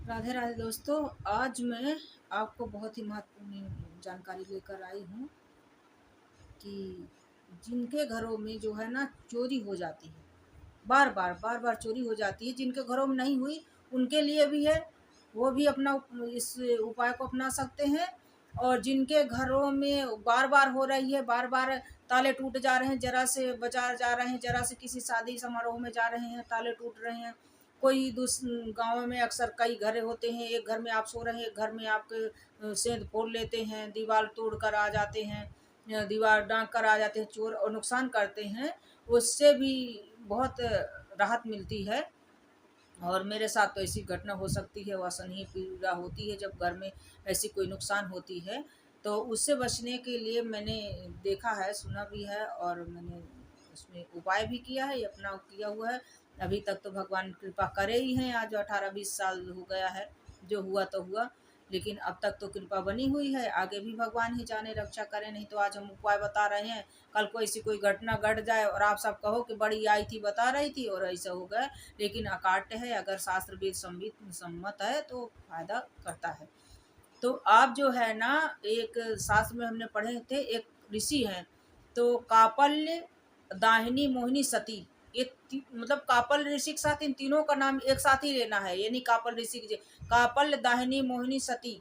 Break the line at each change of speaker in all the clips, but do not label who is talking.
राधे राधे दोस्तों। आज मैं आपको बहुत ही महत्वपूर्ण जानकारी लेकर आई हूँ कि जिनके घरों में जो है ना चोरी हो जाती है, बार बार चोरी हो जाती है, जिनके घरों में नहीं हुई उनके लिए भी है, वो भी अपना इस उपाय को अपना सकते हैं। और जिनके घरों में बार बार हो रही है, बार बार ताले टूट जा रहे हैं, जरा से बाजार जा रहे हैं, जरा से किसी शादी समारोह में जा रहे हैं, ताले टूट रहे हैं। कोई गाँव में अक्सर कई घर होते हैं, एक घर में आप सो रहे हैं, एक घर में आपके सेंध फोड़ लेते हैं, दीवार तोड़ कर आ जाते हैं, दीवार डांक कर आ जाते हैं चोर और नुकसान करते हैं। उससे भी बहुत राहत मिलती है। और मेरे साथ तो ऐसी घटना हो सकती है, असहनीय पीड़ा होती है जब घर में ऐसी कोई नुकसान होती है। तो उससे बचने के लिए मैंने देखा है, सुना भी है, और मैंने उसमें उपाय भी किया है, अपना किया हुआ है। अभी तक तो भगवान कृपा करे ही हैं, आज 18-20 साल हो गया है, जो हुआ तो हुआ। लेकिन अब तक तो कृपा बनी हुई है, आगे भी भगवान ही जाने रक्षा करें। नहीं तो आज हम उपाय बता रहे हैं, कल को ऐसी कोई घटना घट जाए और आप सब कहो कि बड़ी आई थी बता रही थी और ऐसा हो गया। लेकिन अकाट्य है, अगर शास्त्र वेद सम्मत है तो फायदा करता है। तो आप जो है ना, एक शास्त्र में हमने पढ़े थे, एक ऋषि हैं, तो कापल्य, दाहिनी, मोहिनी, सती, ये मतलब कापल ऋषि के साथ इन तीनों का नाम एक साथ ही लेना है, यानी कापल ऋषि की जय। कापल, दाहिनी, मोहिनी, सती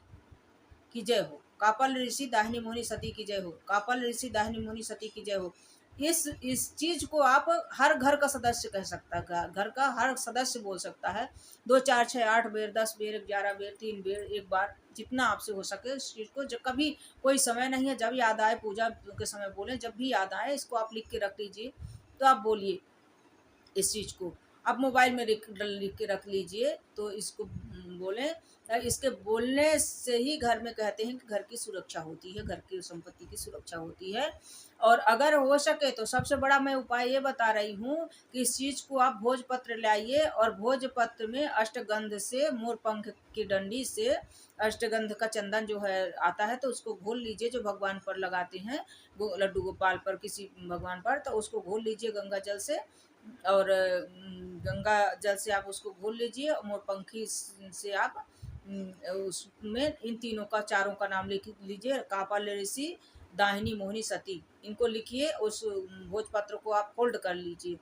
की जय हो। कापल ऋषि, दाहिनी मोहिनी, सती की जय हो। कापल ऋषि, दाहिनी मोहिनी, सती की जय हो। इस चीज को आप हर घर का सदस्य कह सकता है, घर का हर सदस्य बोल सकता है। 2 4 6 8 बेर, 10 बेर, 11 बेर, 3 बेर, एक बार, जितना आपसे हो सके इस चीज को। जब कभी कोई समय नहीं है, जब याद आए पूजा के समय बोले, जब भी याद आए इसको आप लिख के रख लीजिए। तो आप बोलिए इस चीज़ को, आप मोबाइल में लिख के रख लीजिए, तो इसको बोलें। इसके बोलने से ही घर में कहते हैं कि घर की सुरक्षा होती है, घर की संपत्ति की सुरक्षा होती है। और अगर हो सके तो सबसे बड़ा मैं उपाय ये बता रही हूँ कि इस चीज़ को आप भोजपत्र लाइए, और भोजपत्र में अष्टगंध से, मोरपंख की डंडी से अष्टगंध का चंदन जो है आता है, तो उसको घोल लीजिए, जो भगवान पर लगाते हैं, लड्डू गोपाल पर, किसी भगवान पर, तो उसको घोल लीजिए गंगा जल से। और गंगा जल से आप उसको घोल लीजिए, और मोरपंखी से आप उसमें इन तीनों का, चारों का नाम लिख लीजिए, कापाल ऋषि, दाहिनी मोहिनी, सती, इनको लिखिए। उस भोजपत्र को आप फोल्ड कर लीजिए।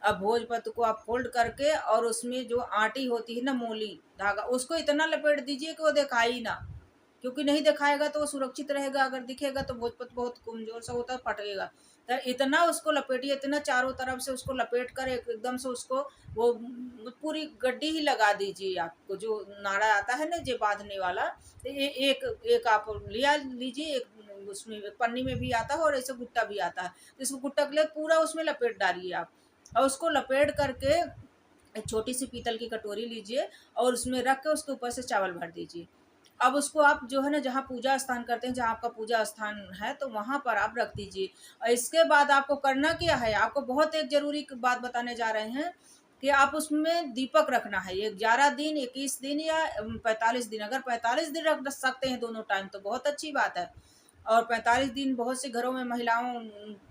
अब भोजपत्र को आप फोल्ड करके, और उसमें जो आटी होती है ना, मोली धागा, उसको इतना लपेट दीजिए कि वो दिखाई ना, क्योंकि नहीं दिखाएगा तो वो सुरक्षित रहेगा, अगर दिखेगा तो भोजपत्र बहुत कमजोर सा होता है, फटेगा। तो इतना उसको लपेटिए, इतना चारों तरफ से उसको लपेट कर एकदम से उसको, वो पूरी गड्डी ही लगा दीजिए। आपको जो नाड़ा आता है ना, जो बांधने वाला, तो एक एक आप लिया लीजिए, एक उसमें एक पन्नी में भी आता है और ऐसे गुट्टा भी आता है, तो इसको गुट्टा के लिए पूरा उसमें लपेट डालिए आप। और उसको लपेट करके एक छोटी सी पीतल की कटोरी लीजिए, और उसमें रख के उसके ऊपर से चावल भर दीजिए। अब उसको आप जो है ना, जहाँ पूजा स्थान करते हैं, जहाँ आपका पूजा स्थान है, तो वहाँ पर आप रख दीजिए। और इसके बाद आपको करना क्या है, आपको बहुत एक ज़रूरी बात बताने जा रहे हैं कि आप उसमें दीपक रखना है। ये 11 दिन, 21 दिन या 45 दिन, अगर 45 दिन रख सकते हैं दोनों टाइम तो बहुत अच्छी बात है। और 45 दिन बहुत से घरों में महिलाओं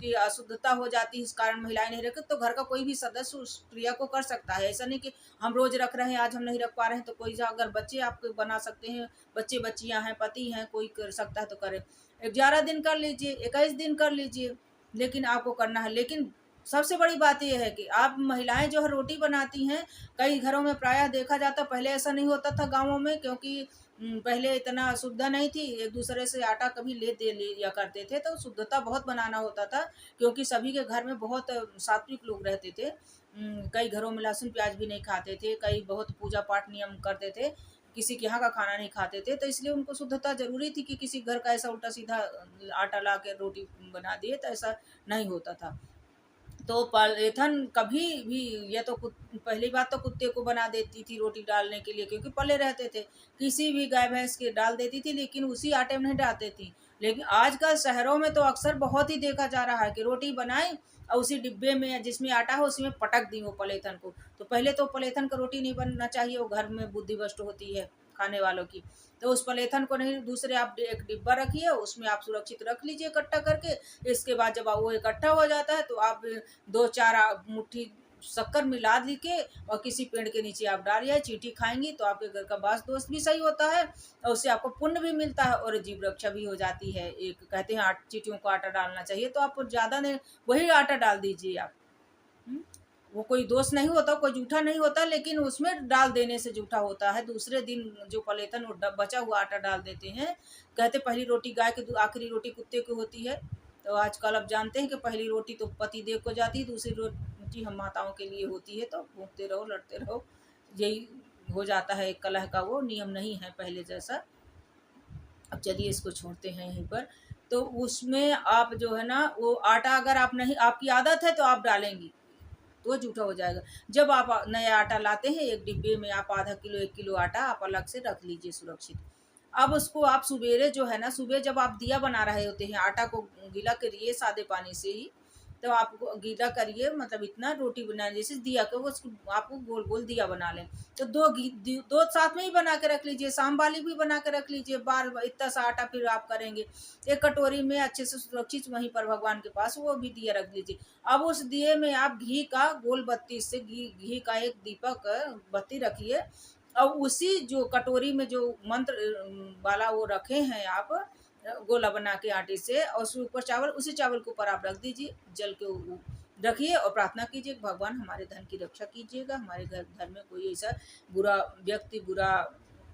की अशुद्धता हो जाती है, इस कारण महिलाएं नहीं रखती, तो घर का कोई भी सदस्य उस क्रिया को कर सकता है। ऐसा नहीं कि हम रोज रख रहे हैं, आज हम नहीं रख पा रहे हैं तो कोई अगर बच्चे आपको बना सकते हैं, बच्चे बच्चियां हैं, पति हैं, कोई कर सकता है तो करे। 11 दिन कर लीजिए, 21 दिन कर लीजिए, लेकिन आपको करना है। लेकिन सबसे बड़ी बात यह है कि आप महिलाएं जो है रोटी बनाती हैं, कई घरों में प्रायः देखा जाता, पहले ऐसा नहीं होता था गाँवों में, क्योंकि पहले इतना सुविधा नहीं थी, एक दूसरे से आटा कभी ले दे लिया करते थे, तो शुद्धता बहुत बनाना होता था, क्योंकि सभी के घर में बहुत सात्विक लोग रहते थे। कई घरों में लहसुन प्याज भी नहीं खाते थे, कई बहुत पूजा पाठ नियम करते थे, किसी के यहाँ का खाना नहीं खाते थे, तो इसलिए उनको शुद्धता जरूरी थी कि किसी घर का ऐसा उल्टा सीधा आटा ला के रोटी बना दिए, तो ऐसा नहीं होता था। तो पलेथन कभी भी, ये तो पहली बात तो कुत्ते को बना देती थी रोटी डालने के लिए, क्योंकि पले रहते थे, किसी भी गाय भैंस के डाल देती थी, लेकिन उसी आटे में नहीं डालती थी। लेकिन आजकल शहरों में तो अक्सर बहुत ही देखा जा रहा है कि रोटी बनाई और उसी डिब्बे में जिसमें आटा हो उसी में पटक दी वो पलेथन को। तो पहले तो पलेथन का रोटी नहीं बनना चाहिए, वो घर में बुद्धि भ्रष्ट होती है खाने वालों की। तो उस पलेथन को नहीं, दूसरे आप एक डिब्बा रखिए, उसमें आप सुरक्षित रख लीजिए इकट्ठा करके। इसके बाद जब वो इकट्ठा हो जाता है तो आप 2 4 मुट्ठी शक्कर मिला दी के और किसी पेड़ के नीचे आप डालिए, चींटी खाएंगी तो आपके घर का बास दोस्त भी सही होता है और उससे आपको पुण्य भी मिलता है और जीव रक्षा भी हो जाती है। एक कहते हैं चींटियों को आटा डालना चाहिए, तो आप ज़्यादा नहीं, वही आटा डाल दीजिए आप। वो कोई दोष नहीं होता, कोई जूठा नहीं होता, लेकिन उसमें डाल देने से जूठा होता है। दूसरे दिन जो पलेतन वो बचा हुआ आटा डाल देते हैं। कहते पहली रोटी गाय की, आखिरी रोटी कुत्ते की होती है। तो आजकल अब जानते हैं कि पहली रोटी तो पति देव को जाती है, दूसरी रोटी हम माताओं के लिए होती है। तो भूखते रहो, लड़ते रहो, यही हो जाता है एक कलह का। वो नियम नहीं है पहले जैसा। अब चलिए इसको छोड़ते हैं यहीं पर। तो उसमें आप जो है ना, वो आटा अगर आप नहीं, आपकी आदत है तो आप डालेंगी तो जूठा हो जाएगा। जब आप नया आटा लाते हैं, एक डिब्बे में आप आधा किलो 1 किलो आटा आप अलग से रख लीजिए सुरक्षित। अब उसको आप सुबेरे जो है ना, सुबह जब आप दिया बना रहे होते हैं, आटा को गीला करिए सादे पानी से ही। तो आप गीला करिए, मतलब इतना रोटी बनाए जैसे दिया को, उसको आपको गोल गोल दिया बना लें। तो दो साथ में ही बना के रख लीजिए, शाम वाली भी बना के रख लीजिए। बार इतना सा आटा फिर आप करेंगे, एक कटोरी में अच्छे से सुरक्षित वहीं पर भगवान के पास वो भी दिया रख लीजिए। अब उस दिए में आप घी का गोल बत्ती से घी का एक दीपक बत्ती रखिए और उसी जो कटोरी में जो मंत्र वाला वो रखे हैं आप, गोला बना के आटे से, और उसके ऊपर चावल, उसी चावल के ऊपर आप रख दीजिए, जल के रखिए और प्रार्थना कीजिए भगवान हमारे धन की रक्षा कीजिएगा, हमारे घर में कोई ऐसा बुरा व्यक्ति, बुरा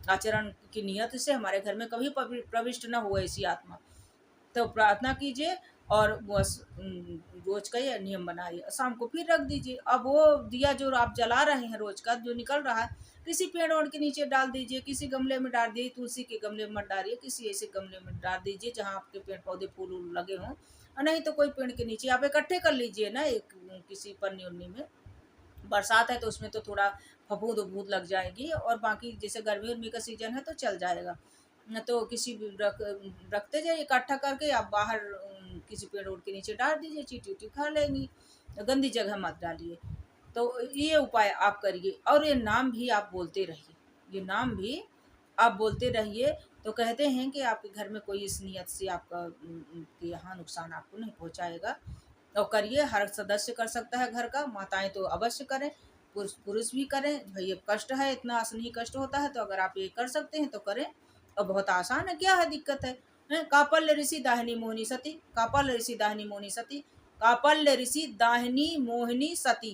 आचरण की नियत से हमारे घर में कभी प्रविष्ट न हो ऐसी आत्मा। तो प्रार्थना कीजिए और बस रोज का ये नियम बनाइए, शाम को फिर रख दीजिए। अब वो दिया जो आप जला रहे हैं रोज का जो निकल रहा है, किसी पेड़ ओड़ के नीचे डाल दीजिए, किसी गमले में डाल दीजिए, तुलसी के गमले में मत डालिए, किसी ऐसे गमले में डाल दीजिए जहाँ आपके पेड़ पौधे फूल लगे हों, और नहीं तो कोई पेड़ के नीचे आप इकट्ठे कर लीजिए ना, एक किसी पन्नी उन्नी में। बरसात है तो उसमें तो थोड़ा फफूंद उफूंद लग जाएगी, और बाकी जैसे गर्मी उर्मी का सीजन है तो चल जाएगा। न तो किसी भी रखते जाइए इकट्ठा करके, आप बाहर किसी पेड़ ओड़ के नीचे डाल दीजिए, चींटी उटी खा लेंगी, गंदी जगह मत डालिए। तो ये उपाय आप करिए, और ये नाम भी आप बोलते रहिए, ये नाम भी आप बोलते रहिए। तो कहते हैं कि आपके घर में कोई इस नियत से आपका कि यहाँ नुकसान आपको नहीं पहुँचाएगा। तो करिए, हर सदस्य कर सकता है घर का, माताएं तो अवश्य करें, पुरुष भी करें। भाई ये कष्ट है, इतना असहनीय कष्ट होता है, तो अगर आप ये कर सकते हैं तो करें, और बहुत आसान है, क्या है दिक्कत है। कापल्य ऋषि दाहिनी मोहिनी सती, कापल्य ऋषि दाहिनी मोहिनी सती, कापल्य ऋषि दाहिनी मोहिनी सती,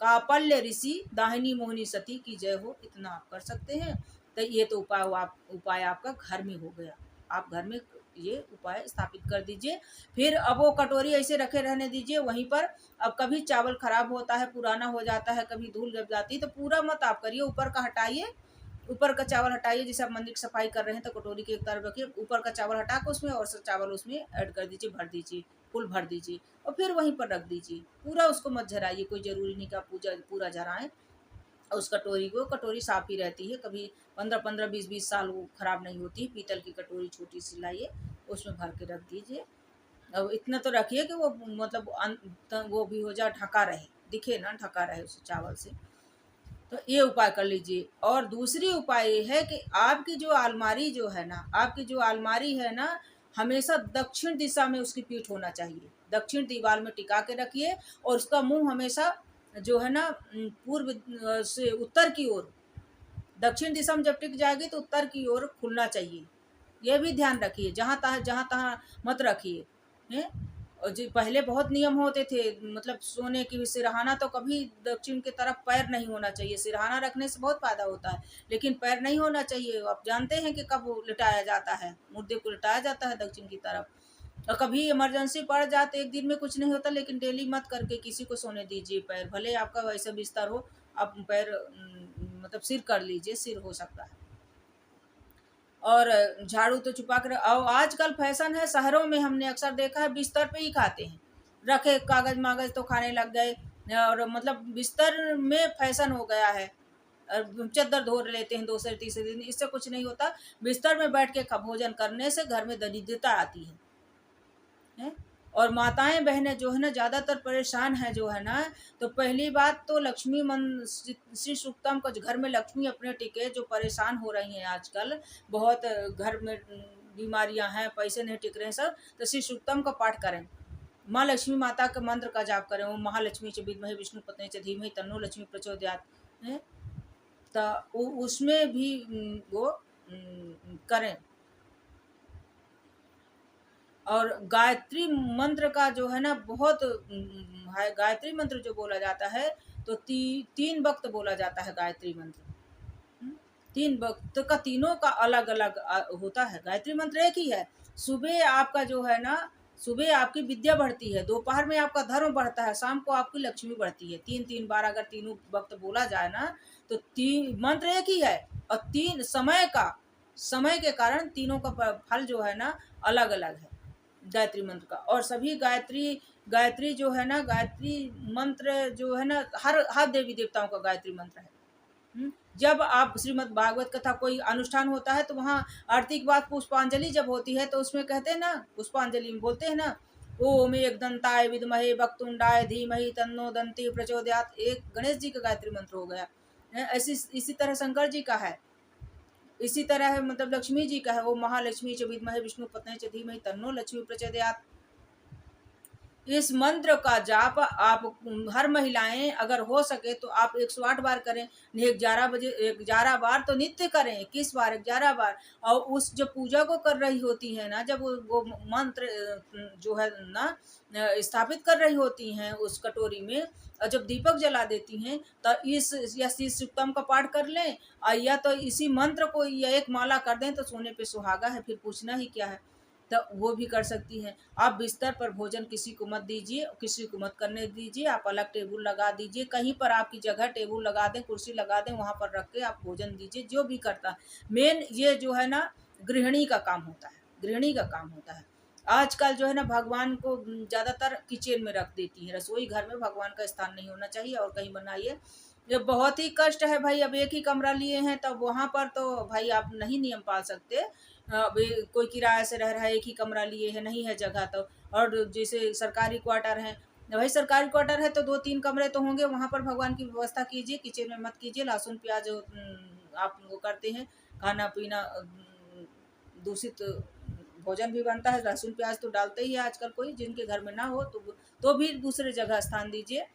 कापल्य ऋषि दाहिनी मोहिनी सती की जय हो, इतना आप कर सकते हैं। तो ये तो उपाय आपका घर में हो गया। आप घर में ये उपाय स्थापित कर दीजिए। फिर अब वो कटोरी ऐसे रखे रहने दीजिए वहीं पर। अब कभी चावल खराब होता है, पुराना हो जाता है, कभी धूल जम जाती है, तो पूरा मत आप करिए, ऊपर का हटाइए, ऊपर का चावल हटाइए। जैसे आप मंदिर की सफाई कर रहे हैं तो कटोरी के एक तरफ रखिए, ऊपर का चावल हटा के उसमें और सब चावल उसमें ऐड कर दीजिए, भर दीजिए, फुल भर दीजिए, और फिर वहीं पर रख दीजिए। पूरा उसको मत झराइए, कोई ज़रूरी नहीं कि आप पूरा झराएं। और उस कटोरी को, कटोरी साफ ही रहती है, कभी 15-15, 20-20 साल वो खराब नहीं होती। पीतल की कटोरी छोटी सी लाइए, उसमें भर के रख दीजिए। अब इतना तो रखिए कि वो मतलब वो भी हो जाए, ढका रहे, दिखे ना, ढका रहे उस चावल से। तो ये उपाय कर लीजिए। और दूसरी उपाय ये है कि आपकी जो अलमारी जो है ना, आपकी जो अलमारी है ना, हमेशा दक्षिण दिशा में उसकी पीठ होना चाहिए। दक्षिण दीवार में टिका के रखिए, और उसका मुंह हमेशा जो है ना पूर्व से उत्तर की ओर, दक्षिण दिशा में जब टिक जाएगी तो उत्तर की ओर खुलना चाहिए। यह भी ध्यान रखिए, जहाँ तहाँ मत रखिए, हैं। और जो पहले बहुत नियम होते थे, मतलब सोने की सिरहाना तो कभी दक्षिण की तरफ पैर नहीं होना चाहिए। सिरहाना रखने से बहुत फायदा होता है, लेकिन पैर नहीं होना चाहिए। आप जानते हैं कि कब लिटाया जाता है, मुर्दे को लिटाया जाता है दक्षिण की तरफ। और कभी इमरजेंसी पड़ जाए तो एक दिन में कुछ नहीं होता, लेकिन डेली मत करके किसी को सोने दीजिए पैर, भले आपका वैसा बिस्तर हो, आप पैर मतलब सिर कर लीजिए, सिर हो सकता है। और झाड़ू तो छुपा कर। और आजकल फैशन है, शहरों में हमने अक्सर देखा है बिस्तर पे ही खाते हैं, रखे कागज मागज तो खाने लग गए, और मतलब बिस्तर में फैशन हो गया है। चद्दर धो लेते हैं दूसरे तीसरे दिन, इससे कुछ नहीं होता। बिस्तर में बैठ के भोजन करने से घर में दरिद्रता आती है। और माताएं बहनें जो है ना ज़्यादातर परेशान है जो है ना, तो पहली बात तो लक्ष्मी मन श्री सूक्तम का, घर में लक्ष्मी अपने टिके, जो परेशान हो रही हैं आजकल, बहुत घर में बीमारियां हैं, पैसे नहीं टिक रहे हैं सब, तो श्री सूक्तम का पाठ करें। माँ लक्ष्मी माता के मंत्र का जाप करें, ओम महालक्ष्मी च विद्महे विष्णु पत्नी च धीमहि तन्नो लक्ष्मी प्रचोदयात है। तो उसमें भी वो करें। और गायत्री मंत्र का जो है ना बहुत है। गायत्री मंत्र जो बोला जाता है तो 3 वक्त बोला जाता है गायत्री मंत्र। 3 वक्त का, तीनों का अलग अलग होता है। गायत्री मंत्र एक ही है। सुबह आपका जो है ना, सुबह आपकी विद्या बढ़ती है, दोपहर में आपका धर्म बढ़ता है, शाम को आपकी लक्ष्मी बढ़ती है। 3-3 बार अगर तीनों वक्त बोला जाए ना तो 3 मंत्र एक ही है। और 3 समय के कारण तीनों का फल जो है ना अलग अलग है गायत्री मंत्र का। और सभी गायत्री जो है ना, गायत्री मंत्र जो है ना, हर देवी देवताओं का गायत्री मंत्र है। जब आप श्रीमद् भागवत कथा कोई अनुष्ठान होता है तो वहाँ आरती के बाद पुष्पांजलि जब होती है तो उसमें कहते हैं ना, पुष्पांजलि में बोलते हैं ना, ओम एकदंताय विद्महे वक्रतुंडाय धीमहि तन्नो दंती प्रचोदयात। एक गणेश जी का गायत्री मंत्र हो गया। इसी तरह शंकर जी का है, इसी तरह है मतलब लक्ष्मी जी का है, वो महालक्ष्मी च विद्महे विष्णु पत्नी च धीमहि तन्नो लक्ष्मी प्रचोदयात। इस मंत्र का जाप आप हर महिलाएं अगर हो सके तो आप 108 बार करें। 11 बार तो नित्य करें, 21 बार, 11 बार। और उस जो पूजा को कर रही होती है ना, जब वो मंत्र जो है ना स्थापित कर रही होती हैं उस कटोरी में, और जब दीपक जला देती हैं तो इस सुक्तम का पाठ कर लें, या तो इसी मंत्र को या एक माला कर दें तो सोने पे सुहागा है, फिर पूछना ही क्या है। तो वो भी कर सकती हैं। आप बिस्तर पर भोजन किसी को मत दीजिए, किसी को मत करने दीजिए। आप अलग टेबल लगा दीजिए, कहीं पर आपकी जगह टेबल लगा दें, कुर्सी लगा दें, वहाँ पर रख के आप भोजन दीजिए। जो भी करता है, मेन ये जो है ना गृहिणी का काम होता है, गृहिणी का काम होता है। आजकल जो है ना भगवान को ज़्यादातर किचन में रख देती है, रसोई घर में भगवान का स्थान नहीं होना चाहिए। और कहीं बनाइए, ये बहुत ही कष्ट है भाई। अब एक ही कमरा लिए हैं तब वहाँ पर तो भाई आप नहीं नियम पाल सकते। अभी कोई किराए से रह रहा है, एक ही कमरा लिए है, नहीं है जगह तो। और जैसे सरकारी क्वार्टर है भाई, सरकारी क्वार्टर है तो 2-3 कमरे तो होंगे, वहाँ पर भगवान की व्यवस्था कीजिए, किचन में मत कीजिए। लहसुन प्याज आप वो करते हैं, खाना पीना दूषित भोजन भी बनता है, लहसुन प्याज तो डालते ही है आजकल। कोई जिनके घर में ना हो तो भी दूसरे जगह स्थान दीजिए।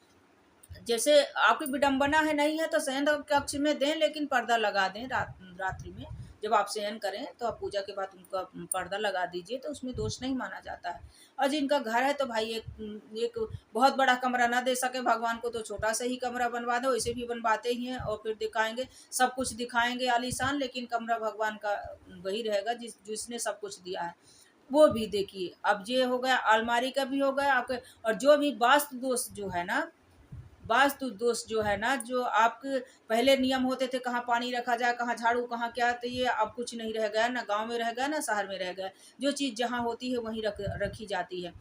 जैसे आपकी विडंबना है, नहीं है तो शयन कक्ष में दें, लेकिन पर्दा लगा दें। रात्रि में जब आप शयन करें तो आप पूजा के बाद उनका पर्दा लगा दीजिए, तो उसमें दोष नहीं माना जाता है। और जिनका घर है तो भाई एक बहुत बड़ा कमरा ना दे सके भगवान को तो छोटा सा ही कमरा बनवा दो। इसे भी बनवाते ही हैं और फिर दिखाएंगे, सब कुछ दिखाएंगे आलीशान, लेकिन कमरा भगवान का वही रहेगा जिसने सब कुछ दिया है, वो भी देखिए। अब ये हो गया, अलमारी का भी हो गया आपके। और जो भी वास्तु दोष जो है ना, वास्तु दोष जो है ना, जो आपके पहले नियम होते थे, कहाँ पानी रखा जाए, कहाँ झाड़ू, कहाँ क्या, तो ये अब कुछ नहीं रह गया ना। गांव में रह गया ना शहर में रह गया, जो चीज़ जहाँ होती है वहीं रखी जाती है।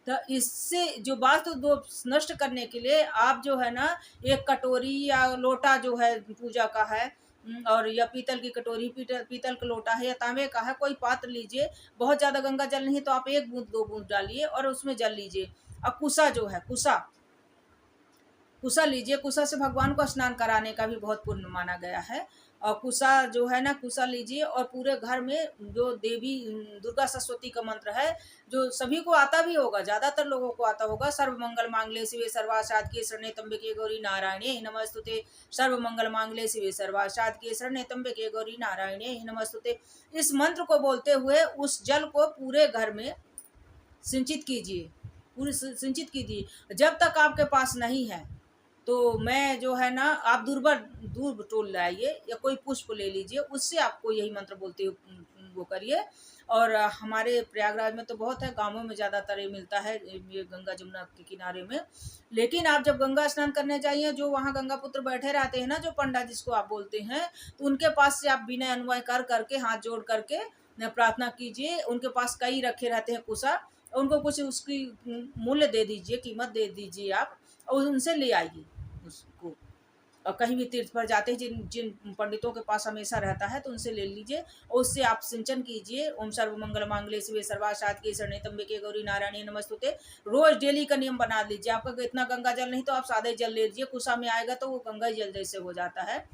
तो इससे जो वास्तु दोष नष्ट करने के लिए आप जो है ना, एक कटोरी या लोटा जो है पूजा का है, और या पीतल की कटोरी, पीतल का लोटा है या तांबे का है, कोई पात्र लीजिए। बहुत ज़्यादा गंगा जल नहीं तो आप 1 बूंद 2 बूंद डालिए और उसमें जल लीजिए। अब कुसा जो है, कुसा लीजिए। कुसा से भगवान को स्नान कराने का भी बहुत पुण्य माना गया है। और कुसा जो है ना, कुसा लीजिए और पूरे घर में जो देवी दुर्गा सरस्वती का मंत्र है, जो सभी को आता भी होगा, ज़्यादातर लोगों को आता होगा, सर्व मंगल मांगल्ये शिवे सर्वासाधके शरण्ये त्र्यंबके गौरी नारायणे नमस्तुते। सर्व मंगल मांगल्ये शिवे सर्वासाधके शरण्ये त्र्यंबके गौरी नारायणे नमस्तुते। इस मंत्र को बोलते हुए उस जल को पूरे घर में सिंचित कीजिए, पूरी सिंचित कीजिए। जब तक आपके पास नहीं है तो मैं जो है ना, आप दूर टोल लाइए या कोई पुष्प ले लीजिए, उससे आपको यही मंत्र बोलते हुए वो करिए। और हमारे प्रयागराज में तो बहुत है, गांवों में ज़्यादातर ये मिलता है, ये गंगा जमुना के किनारे में। लेकिन आप जब गंगा स्नान करने जाइए, जो वहाँ गंगा पुत्र बैठे रहते हैं ना, जो पंडा जिसको आप बोलते हैं, तो उनके पास से आप विनय अनुनय कर करके, हाथ जोड़ करके प्रार्थना कीजिए। उनके पास कई रखे रहते हैं कुसा, उनको कुछ उसकी मूल्य दे दीजिए, कीमत दे दीजिए आप, और उनसे ले आइए उसको। और कहीं भी तीर्थ पर जाते हैं, जिन जिन पंडितों के पास हमेशा रहता है, तो उनसे ले लीजिए और उससे आप सिंचन कीजिए। ओम सर्व मंगल मांगल्ये शिवे सर्वासाधके शरण्ये त्र्यंबके गौरी नारायणी नमस्तुते। रोज डेली का नियम बना लीजिए। आपका इतना गंगा जल नहीं तो आप सादे जल ले लीजिए, कुसा में आएगा तो वो गंगा जल जैसे हो जाता है।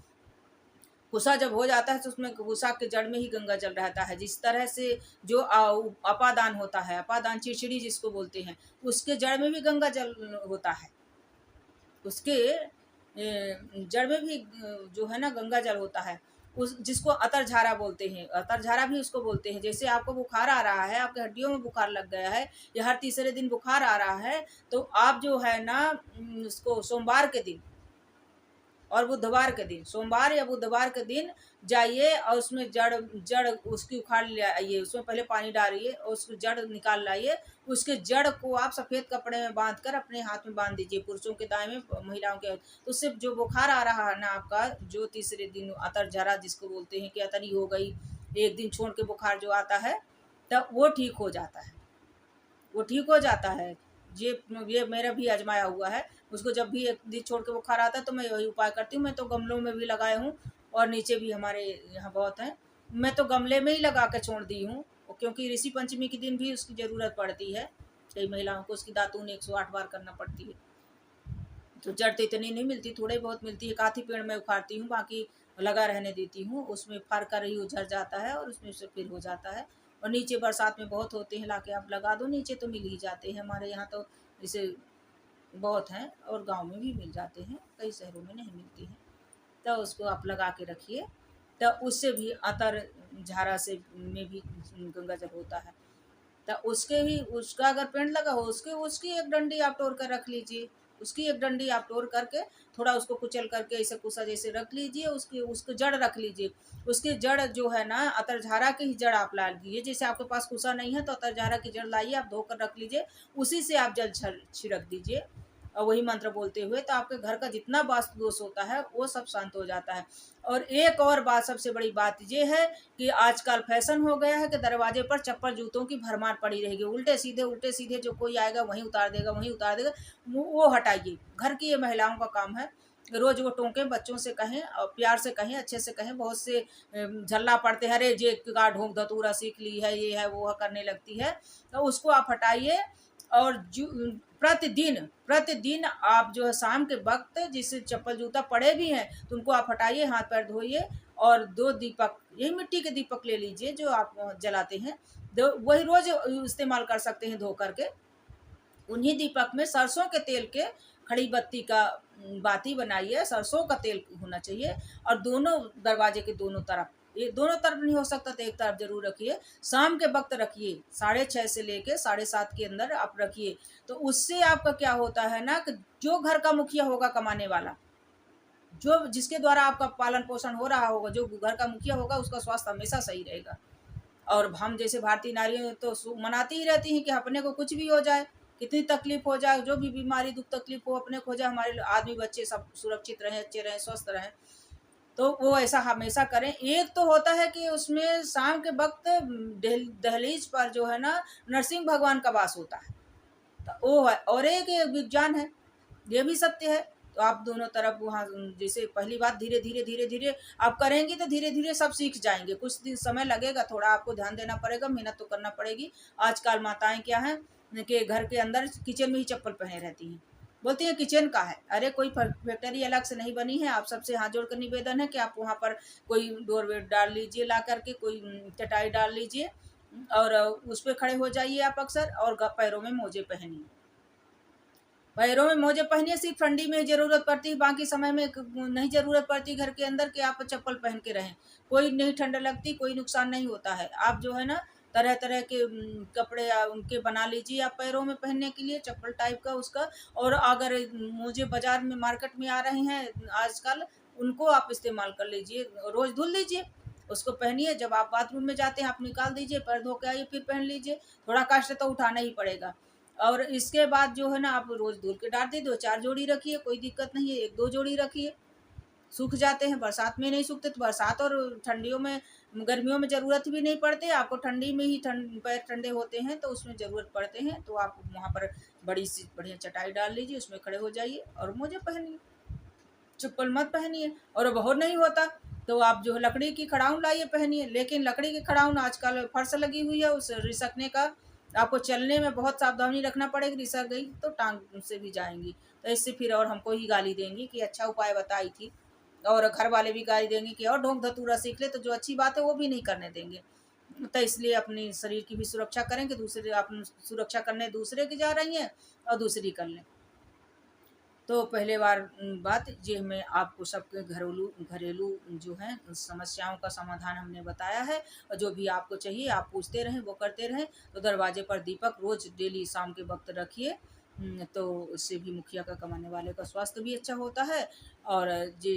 कुसा जब हो जाता है तो उसमें कुसा के जड़ में ही गंगा जल रहता है। जिस तरह से जो अपादान होता है, अपादान चिड़चिड़ी जिसको बोलते हैं, उसके जड़ में भी गंगा जल होता है। उसके जड़ में भी जो है ना गंगा जल होता है। उस जिसको अतरझारा बोलते हैं, अतरझारा भी उसको बोलते हैं। जैसे आपको बुखार आ रहा है, आपके हड्डियों में बुखार लग गया है या हर तीसरे दिन बुखार आ रहा है, तो आप जो है ना उसको सोमवार के दिन और बुधवार के दिन, सोमवार या बुधवार के दिन जाइए और उसमें जड़ जड़ उसकी उखाड़ ले आइए। उसमें पहले पानी डालिए और उसकी जड़ निकाल लाइए। उसके जड़ को आप सफ़ेद कपड़े में बांध कर अपने हाथ में बांध दीजिए, पुरुषों के दाएं में, महिलाओं के। तो उससे जो बुखार आ रहा है ना आपका, जो तीसरे दिन अतरझरा जिसको बोलते हैं कि अतरी हो गई, एक दिन छोड़ के बुखार जो आता है, तब वो ठीक हो जाता है। वो ठीक हो जाता है। ये मेरा भी आजमाया हुआ है। उसको जब भी एक दिन छोड़ के बुखार आता है तो मैं यही उपाय करती हूँ। मैं तो गमलों में भी लगाए हूँ और नीचे भी हमारे यहाँ बहुत हैं। मैं तो गमले में ही लगा के छोड़ दी हूँ, क्योंकि ऋषि पंचमी के दिन भी उसकी ज़रूरत पड़ती है। कई महिलाओं को उसकी दातून 108 बार करना पड़ती है। तो जड़ तो इतनी नहीं मिलती, थोड़े बहुत मिलती है। काथी पेड़ में उखाड़ती हूँ, बाकी लगा रहने देती हूँ। उसमें फर कर ही उझड़ जाता है और उसमें से फिर हो जाता है। और नीचे बरसात में बहुत होते हैं, लाके आप लगा दो, नीचे तो मिल ही जाते हैं। हमारे यहाँ तो जैसे बहुत हैं और गांव में भी मिल जाते हैं, कई शहरों में नहीं मिलती हैं। तो उसको आप लगा के रखिए, तो उससे भी अतर झारा से में भी गंगा जल होता है। तो उसके ही उसका अगर पेड़ लगा हो, उसके उसकी एक डंडी आप तोड़ कर रख लीजिए। उसकी एक डंडी आप तोड़ करके थोड़ा उसको कुचल करके ऐसे कुसा जैसे रख लीजिए। उसकी उसकी जड़ रख लीजिए। उसकी जड़ जो है ना, अतरझारा की ही जड़ आप ला लीजिए। जैसे आपके पास कुसा नहीं है तो अतरझारा की जड़ लाइए, आप धोकर रख लीजिए, उसी से आप जल छिड़क दीजिए और वही मंत्र बोलते हुए, तो आपके घर का जितना वास्तु दोष होता है वो सब शांत हो जाता है। और एक और बात, सबसे बड़ी बात ये है कि आजकल फैशन हो गया है कि दरवाजे पर चप्पल जूतों की भरमार पड़ी रहेगी। उल्टे सीधे जो कोई आएगा वहीं उतार देगा, वहीं उतार देगा। वो हटाइए। घर की ये महिलाओं का काम है। रोज वो टोके, बच्चों से कहें और प्यार से कहें, अच्छे से कहें। बहुत से झल्ला पड़ते हैं, अरे जे का ढोंक धतूरा सीख ली है, ये है वो है, करने लगती है। तो उसको आप हटाइए। और प्रतिदिन प्रतिदिन आप जो है शाम के वक्त, जिससे चप्पल जूता पड़े भी हैं तो उनको आप हटाइए, हाथ पैर धोइए और 2 दीपक, यही मिट्टी के दीपक ले लीजिए जो आप जलाते हैं, वही रोज इस्तेमाल कर सकते हैं धो करके। उन्हीं दीपक में सरसों के तेल के खड़ी बत्ती का बाती बनाइए। सरसों का तेल होना चाहिए और दोनों दरवाजे के दोनों तरफ, ये दोनों तरफ नहीं हो सकता तो एक तरफ जरूर रखिए। शाम के वक्त रखिए, 6:30 से लेके 7:30 के अंदर आप रखिए। तो उससे आपका क्या होता है ना, कि जो घर का मुखिया होगा कमाने वाला, जो जिसके द्वारा आपका पालन पोषण हो रहा होगा, जो घर का मुखिया होगा, उसका स्वास्थ्य हमेशा सही रहेगा। और हम जैसे भारतीय नारियां तो मनाती ही रहती हैं कि अपने को कुछ भी हो जाए, कितनी तकलीफ हो जाए, जो भी बीमारी दुख तकलीफ हो, अपने को हो जाए, हमारे आदमी बच्चे सब सुरक्षित रहें, अच्छे रहें, स्वस्थ रहें। तो वो ऐसा हमेशा करें। एक तो होता है कि उसमें शाम के वक्त दहलीज पर जो है ना, नरसिंह भगवान का वास होता है, तो वो है। और एक ये विज्ञान है, ये भी सत्य है। तो आप दोनों तरफ वहाँ, जैसे पहली बात, धीरे धीरे धीरे धीरे आप करेंगे तो धीरे धीरे सब सीख जाएंगे। कुछ दिन समय लगेगा, थोड़ा आपको ध्यान देना पड़ेगा, मेहनत तो करना पड़ेगी। आजकल माताएं क्या है कि घर के अंदर किचन में ही चप्पल पहने रहती हैं, बोलती हैं किचन का है। अरे कोई फैक्ट्री अलग से नहीं बनी है। आप सबसे हाथ जोड़ कर निवेदन है कि आप वहाँ पर कोई डोरवेट डाल लीजिए, ला करके कोई चटाई डाल लीजिए और उस पर खड़े हो जाइए आप अक्सर, और पैरों में मोजे पहनिए। पैरों में मोजे पहनिए, सिर्फ ठंडी में ज़रूरत पड़ती है, बाकी समय में नहीं ज़रूरत पड़ती घर के अंदर कि आप चप्पल पहन के रहें। कोई नहीं ठंड लगती, कोई नुकसान नहीं होता है। आप जो है ना तरह तरह के कपड़े उनके बना लीजिए आप पैरों में पहनने के लिए, चप्पल टाइप का उसका। और अगर मोजे बाजार में मार्केट में आ रहे हैं आजकल, उनको आप इस्तेमाल कर लीजिए, रोज़ धुल लीजिए, उसको पहनिए। जब आप बाथरूम में जाते हैं आप निकाल दीजिए, पैर धो के आइए, फिर पहन लीजिए। थोड़ा कष्ट तो उठाना ही पड़ेगा। और इसके बाद जो है ना, आप रोज धुल के डाल दीजिए। 2-4 जोड़ी रखिए, कोई दिक्कत नहीं है। 1-2 जोड़ी रखिए, सूख जाते हैं। बरसात में नहीं सूखते तो बरसात और ठंडियों में, गर्मियों में ज़रूरत भी नहीं पड़ती। आपको ठंडी में ही पैर ठंडे होते हैं तो उसमें ज़रूरत पड़ते हैं। तो आप वहाँ पर बड़ी सी बढ़िया चटाई डाल लीजिए, उसमें खड़े हो जाइए और मोजे पहनिए, चप्पल मत पहनिए। और बहुत नहीं होता तो आप जो है लकड़ी की खड़ाउन लाइए, पहनिए। लेकिन लकड़ी की खड़ाउन आजकल फर्श लगी हुई है, उस रिसकने का आपको चलने में बहुत सावधानी रखना पड़ेगी। रिसक गई तो टांग से भी जाएंगी, तो इससे फिर और हमको ही गाली देंगी कि अच्छा उपाय बताई थी, और घर वाले भी गाली देंगे कि और ढोंग धतूरा सीख ले, तो जो अच्छी बात है वो भी नहीं करने देंगे। तो इसलिए अपनी शरीर की भी सुरक्षा करें कि दूसरे आप सुरक्षा करने दूसरे की जा रही हैं और दूसरी कर लें। तो पहले बात ये मैं आपको सबके घरेलू जो है समस्याओं का समाधान हमने बताया है, और जो भी आपको चाहिए आप पूछते रहें, वो करते रहें। तो दरवाजे पर दीपक रोज डेली शाम के वक्त रखिए, तो उससे भी मुखिया का कमाने वाले का स्वास्थ्य भी अच्छा होता है। और ये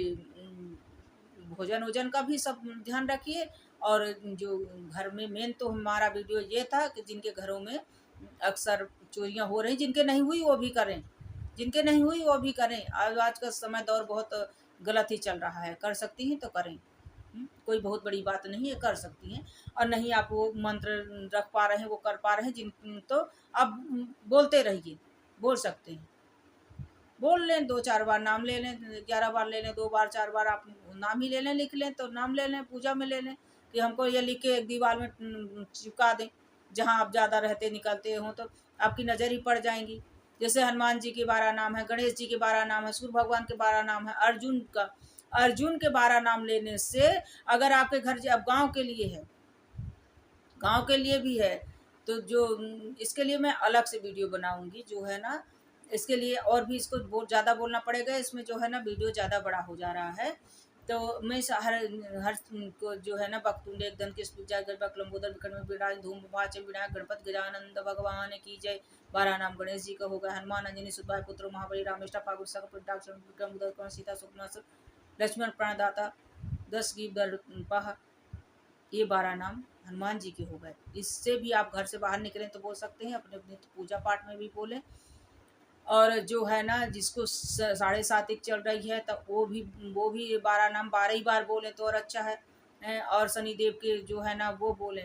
भोजन वोजन का भी सब ध्यान रखिए। और जो घर में मेन तो हमारा वीडियो ये था कि जिनके घरों में अक्सर चोरियां हो रही, जिनके नहीं हुई वो भी करें, जिनके नहीं हुई वो भी करें। आज का समय दौर बहुत गलत ही चल रहा है, कर सकती हैं तो करें। कोई बहुत बड़ी बात नहीं है, कर सकती हैं। और नहीं आप वो मंत्र रख पा रहे हैं, वो कर पा रहे हैं, जिन तो आप बोलते रहिए, बोल सकते हैं, बोल लें, 2-4 बार नाम ले लें, 11 बार ले लें, 2 बार 4 बार आप नाम ही ले लें, लिख लें तो नाम ले लें, पूजा में ले लें कि हमको ये लिख के एक दीवार में चिपका दें, जहाँ आप ज़्यादा रहते निकलते हों तो आपकी नज़र ही पड़ जाएंगी। जैसे हनुमान जी के 12 नाम है, गणेश जी के 12 नाम है, सूर्य भगवान के 12 नाम है, अर्जुन के 12 नाम लेने से अगर आपके घर अब गाँव के लिए है, गाँव के लिए भी है, तो जो इसके लिए मैं अलग से वीडियो बनाऊंगी जो है ना, इसके लिए और भी इसको बहुत ज़्यादा बोलना पड़ेगा, इसमें जो है ना वीडियो ज़्यादा बड़ा हो जा रहा है। तो मैं हर को जो है ना बकतुंडे एकदम किस पूजा गरबा लंबोदर विकट में विराज धूम वाच विनायक गणपत गजानंद भगवान की जय। 12 नाम गणेश जी का होगा, हनुमान अंजनी सुतभाई पुत्र महाबली रामेष्टा फागुन सक पिंडाक्ष विक्रम उदय कर्ण सीता सुखना लक्ष्मण प्रणदाता 10 की पहा, ये 12 नाम हनुमान जी के हो गए। इससे भी आप घर से बाहर निकलें तो बोल सकते हैं, अपने अपने पूजा पाठ में भी बोलें। और जो है ना जिसको 7.5 चल रही है तो वो भी 12 नाम 12 ही बार बोले तो और अच्छा है। और शनिदेव के जो है ना वो बोले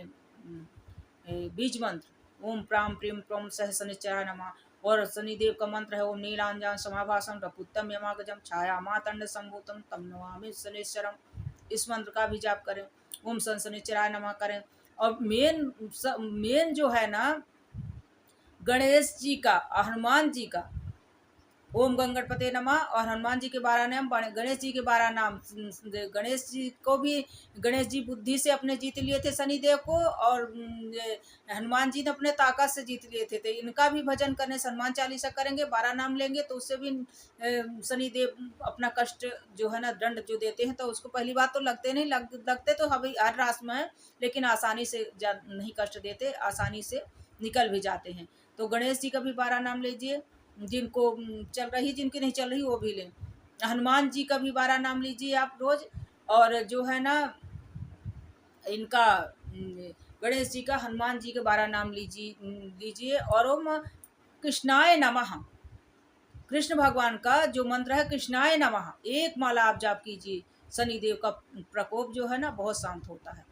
बीज मंत्र ओम प्राम प्रेम प्रम सह शनिचराय नमः। और शनिदेव का मंत्र है ओम नीलांजन समाभासम रपुत्तम यमागजम छाया मातंड संभूतम तम नमामि शनिश्चरम। इस मंत्र का भी जाप करें, ओम सन शनिचराय नमः करें। और मेन जो है ना गणेश जी का, हनुमान जी का ओम गंगणपते नमः, और हनुमान जी के 12 नाम, गणेश जी के 12 नाम। गणेश जी को भी गणेश जी बुद्धि से अपने जीत लिए थे शनिदेव को, और हनुमान जी ने अपने ताकत से जीत लिए थे। तो इनका भी भजन करने से, हनुमान चालीसा करेंगे, 12 नाम लेंगे तो उससे भी शनिदेव अपना कष्ट जो है ना दंड जो देते हैं, तो उसको पहली बात तो लगते नहीं, लगते तो हर रास में है, लेकिन आसानी से नहीं कष्ट देते, आसानी से निकल भी जाते हैं। तो गणेश जी का भी 12 नाम लीजिए, जिनको चल रही, जिनकी नहीं चल रही वो भी लें। हनुमान जी का भी 12 नाम लीजिए आप रोज। और जो है ना इनका गणेश जी का, हनुमान जी के 12 नाम लीजिए। और ओम कृष्णाय नमः, कृष्ण भगवान का जो मंत्र है कृष्णाय नमः, एक माला आप जाप कीजिए, शनिदेव का प्रकोप जो है ना बहुत शांत होता है।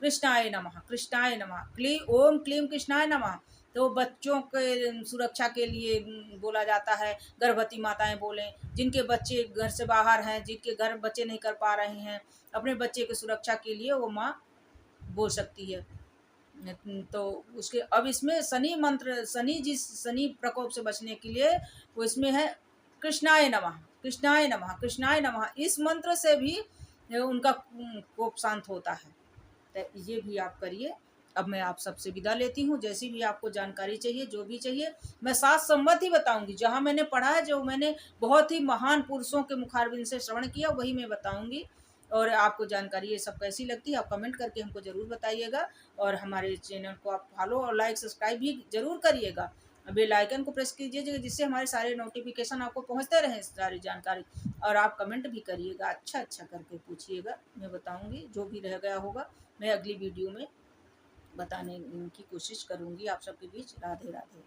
कृष्णाय नमः, कृष्णाय नमः, ओम क्लीम कृष्णाय नमः। तो बच्चों के सुरक्षा के लिए बोला जाता है, गर्भवती माताएं बोलें, जिनके बच्चे घर से बाहर हैं, जिनके घर बच्चे नहीं कर पा रहे हैं, अपने बच्चे की सुरक्षा के लिए वो माँ बोल सकती है। तो उसके अब इसमें शनि मंत्र, शनि प्रकोप से बचने के लिए वो इसमें है कृष्णाय नमः, कृष्णाय नमः, कृष्णाय नमः। इस मंत्र से भी उनका कोप शांत होता है। तो ये भी आप करिए। अब मैं आप सबसे विदा लेती हूँ। जैसी भी आपको जानकारी चाहिए, जो भी चाहिए, मैं शास्त्र संबंध ही बताऊंगी। जहाँ मैंने पढ़ा है, जो मैंने बहुत ही महान पुरुषों के मुखारबिंद से श्रवण किया, वही मैं बताऊंगी। और आपको जानकारी ये सब कैसी लगती है आप कमेंट करके हमको ज़रूर बताइएगा। और हमारे चैनल को आप फॉलो और लाइक सब्सक्राइब भी ज़रूर करिएगा। बेल आइकन को प्रेस कीजिए जिससे हमारे सारे नोटिफिकेशन आपको पहुंचते रहें, सारी जानकारी। और आप कमेंट भी करिएगा, अच्छा अच्छा करके पूछिएगा, मैं बताऊंगी। जो भी रह गया होगा मैं अगली वीडियो में बताने की कोशिश करूंगी आप सबके बीच। राधे राधे।